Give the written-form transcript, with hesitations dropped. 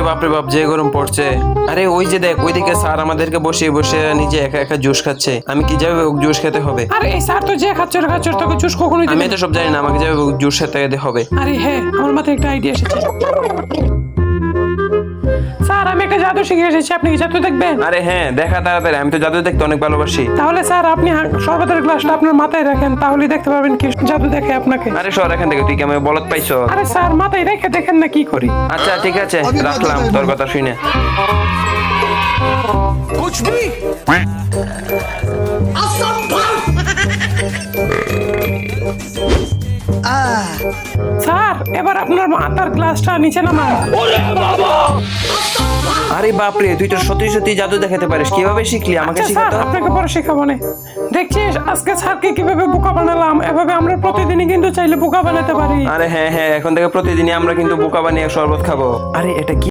বাপরে বাপ, যে গরম পড়ছে। আরে ওই যে দেখ, ওইদিকে স্যার আমাদেরকে বসে বসে নিজে একা একা জুস খাচ্ছে। আমি কি যাবে জুস খেতে হবে? আরে এই স্যার তো যে খাচ্ছে তোকে জুস কখনোই আমি দিবে তো সব জানি না, আমাকে যাবে জুস খেতে হবে। আরে হ্যাঁ, আমার মাথায় একটা আইডিয়া এসেছে। স্যার আমি একটা জাদু শিখে এসেছি, আপনি কি জাদু দেখবেন? আরে হ্যাঁ, দেখা তাড়াতাড়ি, আমি তো জাদু দেখতে অনেক ভালোবাসি। তাহলে স্যার আপনি শরবতের গ্লাসটা আপনার মাথায় রাখেন, তাহলেই দেখতে পাবেন কি জাদু দেখে আপনাকে। আরে সর এখান থেকে, তুই কি আমি বলত পাইছো? আরে স্যার মাথায় রেখে দেখেন না কি করি। আচ্ছা ঠিক আছে, রাখলাম তোর কথা শুনে। कुछ भी স্যার এবার আপনার মাথার গ্লাসটা নিচে নামান। আরে বাপরে, তুই তো সত্যি সত্যি জাদু দেখাতে পারিস, কিভাবে শিখলি? আমাকে আচ্ছা স্যার, শিখাতো। আপনাকে পরে শেখাবো না। দেখছিস আজকে স্যারকে কিভাবে বোকা বানালাম। এভাবে আমরা প্রতিদিনই কিন্তু চাইলে বোকা বানাতে পারি। আরে হ্যাঁ হ্যাঁ, এখন থেকে প্রতিদিনই আমরা কিন্তু বোকা বানিয়ে শরবত খাবো। আরে এটা কি?